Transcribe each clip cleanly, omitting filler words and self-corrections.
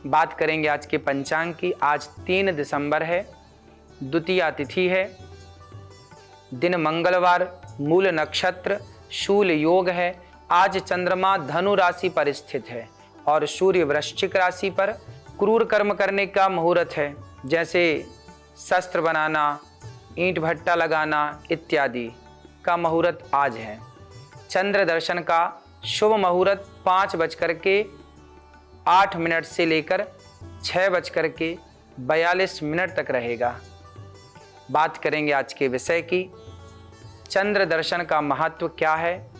बात करेंगे आज के पंचांग की। आज 3 दिसंबर है, द्वितीया तिथि है, दिन मंगलवार, मूल नक्षत्र, शूल योग है। आज चंद्रमा धनु राशि पर स्थित है और सूर्य वृश्चिक राशि पर। क्रूर कर्म करने का मुहूर्त है, जैसे शस्त्र बनाना, ईंट भट्टा लगाना इत्यादि का मुहूर्त आज है। चंद्र दर्शन का शुभ मुहूर्त 5:08 से लेकर 6:42 तक रहेगा। बात करेंगे आज के विषय की। चंद्र दर्शन का महत्व क्या है?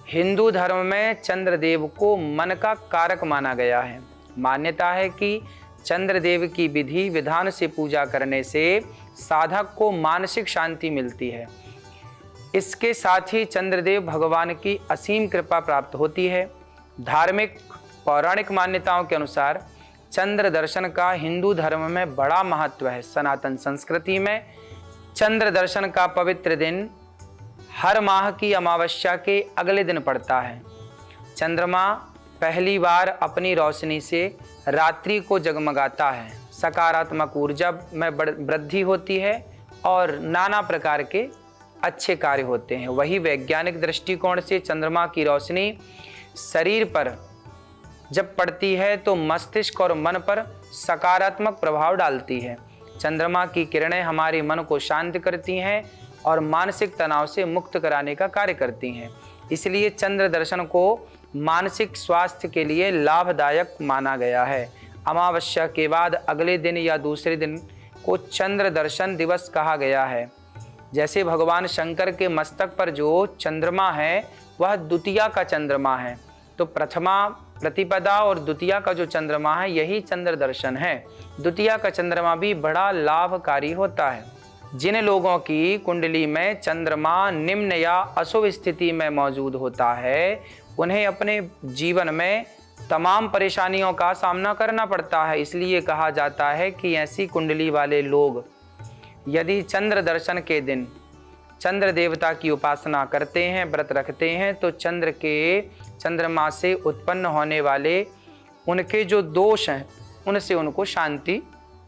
हिंदू धर्म में चंद्रदेव को मन का कारक माना गया है। मान्यता है कि चंद्रदेव की विधि विधान से पूजा करने से साधक को मानसिक शांति मिलती है। इसके साथ ही चंद्रदेव भगवान की असीम कृपा प्राप्त होती है। धार्मिक पौराणिक मान्यताओं के अनुसार चंद्र दर्शन का हिंदू धर्म में बड़ा महत्व है। सनातन संस्कृति में चंद्र दर्शन का पवित्र दिन हर माह की अमावस्या के अगले दिन पड़ता है। चंद्रमा पहली बार अपनी रोशनी से रात्रि को जगमगाता है। सकारात्मक ऊर्जा में वृद्धि होती है और नाना प्रकार के अच्छे कार्य होते हैं। वही वैज्ञानिक दृष्टिकोण से चंद्रमा की रोशनी शरीर पर जब पड़ती है तो मस्तिष्क और मन पर सकारात्मक प्रभाव डालती है। चंद्रमा की किरणें हमारे मन को शांत करती हैं और मानसिक तनाव से मुक्त कराने का कार्य करती हैं। इसलिए चंद्र दर्शन को मानसिक स्वास्थ्य के लिए लाभदायक माना गया है। अमावस्या के बाद अगले दिन या दूसरे दिन को चंद्र दर्शन दिवस कहा गया है। जैसे भगवान शंकर के मस्तक पर जो चंद्रमा है वह द्वितीया का चंद्रमा है, तो प्रथमा प्रतिपदा और द्वितीया का जो चंद्रमा है यही चंद्र दर्शन है। द्वितीया का चंद्रमा भी बड़ा लाभकारी होता है। जिन लोगों की कुंडली में चंद्रमा निम्न या अशुभ स्थिति में मौजूद होता है उन्हें अपने जीवन में तमाम परेशानियों का सामना करना पड़ता है। इसलिए कहा जाता है कि ऐसी कुंडली वाले लोग यदि चंद्र दर्शन के दिन चंद्र देवता की उपासना करते हैं, व्रत रखते हैं, तो चंद्रमा से उत्पन्न होने वाले उनके जो दोष हैं उनसे उनको शांति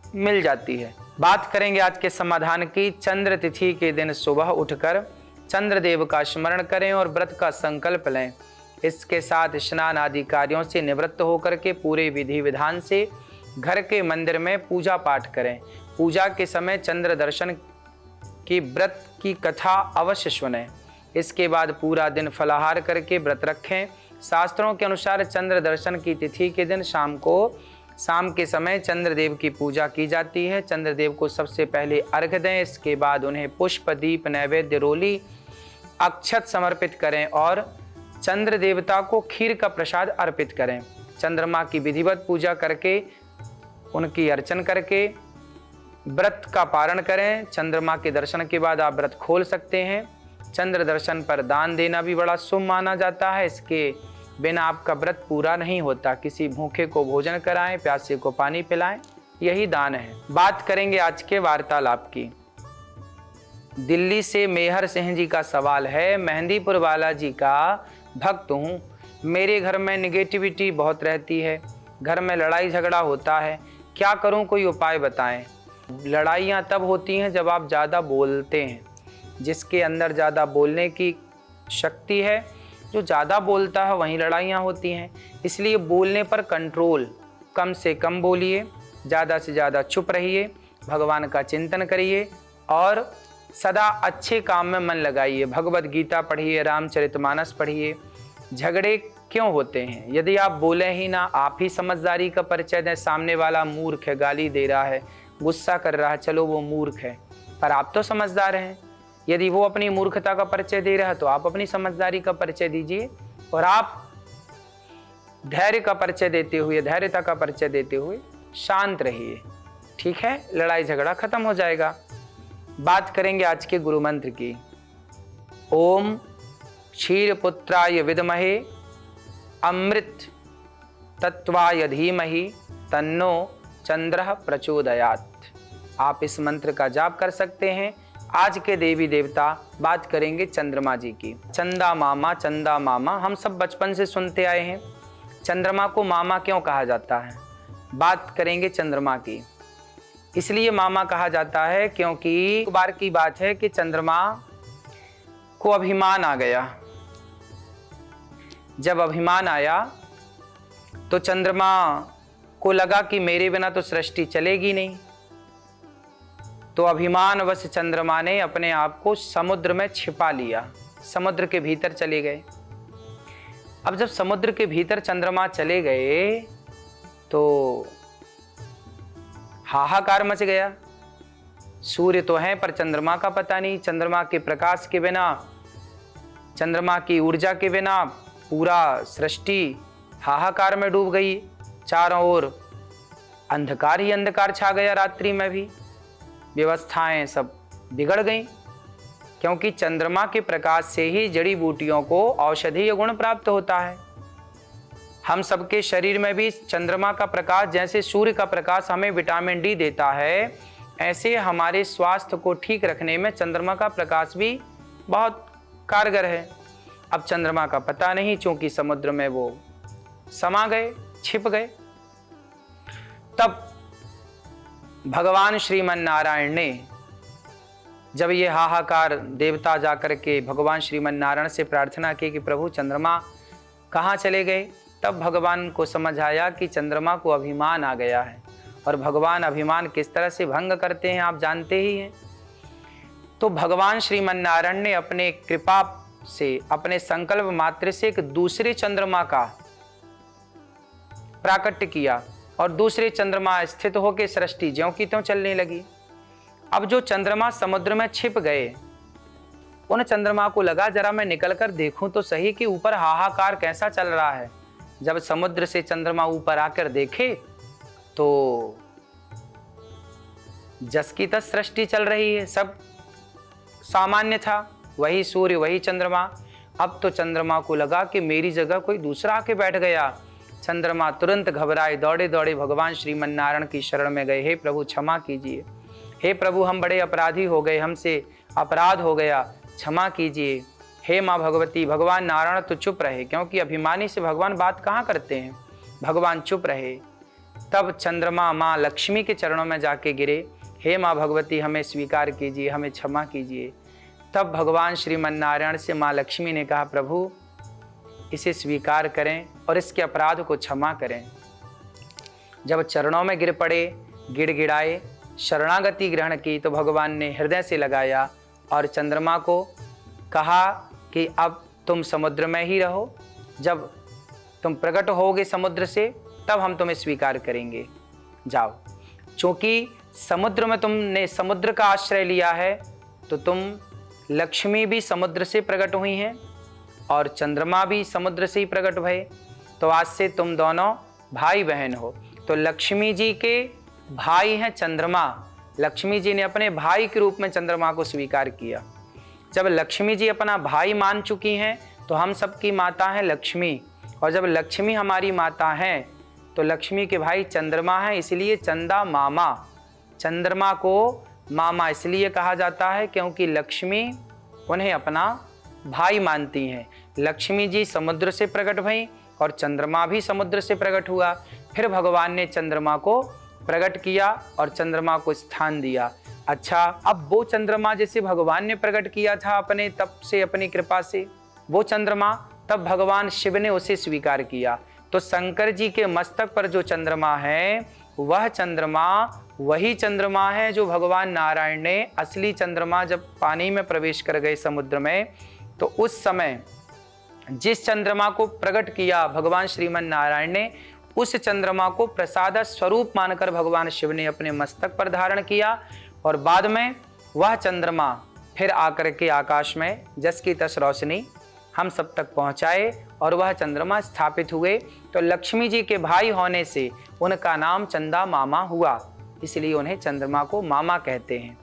मिल जाती है। बात करेंगे आज के समाधान की। चंद्र तिथि के दिन सुबह उठकर चंद्रदेव का स्मरण करें और व्रत का संकल्प लें। इसके साथ स्नान आदि कार्यों से निवृत्त होकर के पूरे विधि विधान से घर के मंदिर में पूजा पाठ करें। पूजा के समय चंद्र दर्शन की व्रत की कथा अवश्य सुनें। इसके बाद पूरा दिन फलाहार करके व्रत रखें। शास्त्रों के अनुसार चंद्र दर्शन की तिथि के दिन शाम के समय चंद्रदेव की पूजा की जाती है। चंद्रदेव को सबसे पहले अर्घ्य दें। इसके बाद उन्हें पुष्प, दीप, नैवेद्य, रोली, अक्षत समर्पित करें और चंद्र देवता को खीर का प्रसाद अर्पित करें। चंद्रमा की विधिवत पूजा करके उनकी अर्चन करके व्रत का पारण करें। चंद्रमा के दर्शन के बाद आप व्रत खोल सकते हैं। चंद्र दर्शन पर दान देना भी बड़ा शुभ माना जाता है। इसके बिना आपका व्रत पूरा नहीं होता। किसी भूखे को भोजन कराएं, प्यासे को पानी पिलाएं, यही दान है। बात करेंगे आज के वार्तालाप की। दिल्ली से मेहर सिंह जी का सवाल है, मेहंदीपुर वाला जी का भक्त हूँ, मेरे घर में निगेटिविटी बहुत रहती है, घर में लड़ाई झगड़ा होता है, क्या करूँ, कोई उपाय बताएं। लड़ाइयाँ तब होती हैं जब आप ज़्यादा बोलते हैं। जिसके अंदर ज़्यादा बोलने की शक्ति है, जो ज़्यादा बोलता है वहीं लड़ाइयाँ होती हैं। इसलिए बोलने पर कंट्रोल, कम से कम बोलिए, ज़्यादा से ज़्यादा चुप रहिए, भगवान का चिंतन करिए और सदा अच्छे काम में मन लगाइए। भगवत गीता पढ़िए, रामचरितमानस पढ़िए। झगड़े क्यों होते हैं? यदि आप बोले ही ना, आप ही समझदारी का परिचय दें। सामने वाला मूर्ख है, गाली दे रहा है, गुस्सा कर रहा है, चलो वो मूर्ख है, पर आप तो समझदार हैं। यदि वो अपनी मूर्खता का परिचय दे रहा है तो आप अपनी समझदारी का परिचय दीजिए और आप धैर्य का परिचय देते हुए, धैर्यता का परिचय देते हुए शांत रहिए। ठीक है, लड़ाई झगड़ा खत्म हो जाएगा। बात करेंगे आज के गुरु मंत्र की। ओम क्षीरपुत्राय विद्महे अमृत तत्वाय धीमहि तन्नो चंद्रः प्रचोदयात्। आप इस मंत्र का जाप कर सकते हैं। आज के देवी देवता, बात करेंगे चंद्रमा जी की। चंदा मामा हम सब बचपन से सुनते आए हैं। चंद्रमा को मामा क्यों कहा जाता है? बात करेंगे चंद्रमा की। इसलिए मामा कहा जाता है क्योंकि एक बार की बात है कि चंद्रमा को अभिमान आ गया। जब अभिमान आया तो चंद्रमा को लगा कि मेरे बिना तो सृष्टि चलेगी नहीं। तो अभिमानवश चंद्रमा ने अपने आप को समुद्र में छिपा लिया, समुद्र के भीतर चले गए। अब जब समुद्र के भीतर चंद्रमा चले गए तो हाहाकार मच गया। सूर्य तो है पर चंद्रमा का पता नहीं। चंद्रमा के प्रकाश के बिना, चंद्रमा की ऊर्जा के बिना पूरा सृष्टि हाहाकार में डूब गई। चारों ओर अंधकार ही अंधकार छा गया। रात्रि में भी व्यवस्थाएं सब बिगड़ गईं, क्योंकि चंद्रमा के प्रकाश से ही जड़ी बूटियों को औषधीय गुण प्राप्त होता है। हम सबके शरीर में भी चंद्रमा का प्रकाश, जैसे सूर्य का प्रकाश हमें विटामिन डी देता है, ऐसे हमारे स्वास्थ्य को ठीक रखने में चंद्रमा का प्रकाश भी बहुत कारगर है। अब चंद्रमा का पता नहीं, चूंकि समुद्र में वो समा गए, छिप गए। तब भगवान श्रीमन नारायण ने, जब ये हाहाकार, देवता जाकर के भगवान श्रीमन नारायण से प्रार्थना की कि प्रभु चंद्रमा कहाँ चले गए, तब भगवान को समझ आया कि चंद्रमा को अभिमान आ गया है। और भगवान अभिमान किस तरह से भंग करते हैं आप जानते ही हैं। तो भगवान श्रीमन नारायण ने अपने कृपा से, अपने संकल्प मात्र से एक दूसरे चंद्रमा का प्राकट्य किया और दूसरे चंद्रमा स्थित होकर सृष्टि ज्यों की त्यों चलने लगी। अब जो चंद्रमा समुद्र में छिप गए, उन चंद्रमा को लगा जरा मैं निकल कर देखूं तो सही कि ऊपर हाहाकार कैसा चल रहा है। जब समुद्र से चंद्रमा ऊपर आकर देखे तो जस की तस सृष्टि चल रही है, सब सामान्य था, वही सूर्य वही चंद्रमा। अब तो चंद्रमा को लगा कि मेरी जगह कोई दूसरा आके बैठ गया। चंद्रमा तुरंत घबराए, दौड़े दौड़े भगवान श्रीमन नारायण की शरण में गए। हे प्रभु क्षमा कीजिए, हे प्रभु हम बड़े अपराधी हो गए, हमसे अपराध हो गया, क्षमा कीजिए। हे माँ भगवती। भगवान नारायण तो चुप रहे, क्योंकि अभिमानी से भगवान बात कहाँ करते हैं। भगवान चुप रहे। तब चंद्रमा माँ लक्ष्मी के चरणों में जाके गिरे, हे माँ भगवती हमें स्वीकार कीजिए, हमें क्षमा कीजिए। तब भगवान श्रीमन नारायण से माँ लक्ष्मी ने कहा प्रभु इसे स्वीकार करें और इसके अपराध को क्षमा करें। जब चरणों में गिर पड़े, गिड़गिड़ाए, शरणागति ग्रहण की, तो भगवान ने हृदय से लगाया और चंद्रमा को कहा कि अब तुम समुद्र में ही रहो, जब तुम प्रकट होगे समुद्र से तब हम तुम्हें स्वीकार करेंगे, जाओ। चूंकि समुद्र में तुमने समुद्र का आश्रय लिया है तो तुम लक्ष्मी भी समुद्र से प्रकट हुई हैं और चंद्रमा भी समुद्र से ही प्रकट भये, तो आज से तुम दोनों भाई बहन हो। तो लक्ष्मी जी के भाई हैं चंद्रमा। लक्ष्मी जी ने अपने भाई के रूप में चंद्रमा को स्वीकार किया। जब लक्ष्मी जी अपना भाई मान चुकी हैं तो हम सबकी माता है लक्ष्मी, और जब लक्ष्मी हमारी माता हैं तो लक्ष्मी के भाई चंद्रमा हैं, इसलिए चंदा मामा। चंद्रमा को मामा इसलिए कहा जाता है क्योंकि लक्ष्मी उन्हें अपना भाई मानती हैं। लक्ष्मी जी समुद्र से प्रकट भई और चंद्रमा भी समुद्र से प्रकट हुआ। फिर भगवान ने चंद्रमा को प्रकट किया और चंद्रमा को स्थान दिया। अच्छा, अब वो चंद्रमा जैसे भगवान ने प्रकट किया था अपने तप से, अपनी कृपा से, वो चंद्रमा तब भगवान शिव ने उसे स्वीकार किया। तो शंकर जी के मस्तक पर जो चंद्रमा है वह चंद्रमा वही चंद्रमा है जो भगवान नारायण ने, असली चंद्रमा जब पानी में प्रवेश कर गए समुद्र में, तो उस समय जिस चंद्रमा को प्रकट किया भगवान श्रीमन नारायण ने, उस चंद्रमा को प्रसाद स्वरूप मानकर भगवान शिव ने अपने मस्तक पर धारण किया। और बाद में वह चंद्रमा फिर आकर के आकाश में जस की तस रोशनी हम सब तक पहुंचाए और वह चंद्रमा स्थापित हुए। तो लक्ष्मी जी के भाई होने से उनका नाम चंदा मामा हुआ, इसलिए उन्हें चंद्रमा को मामा कहते हैं।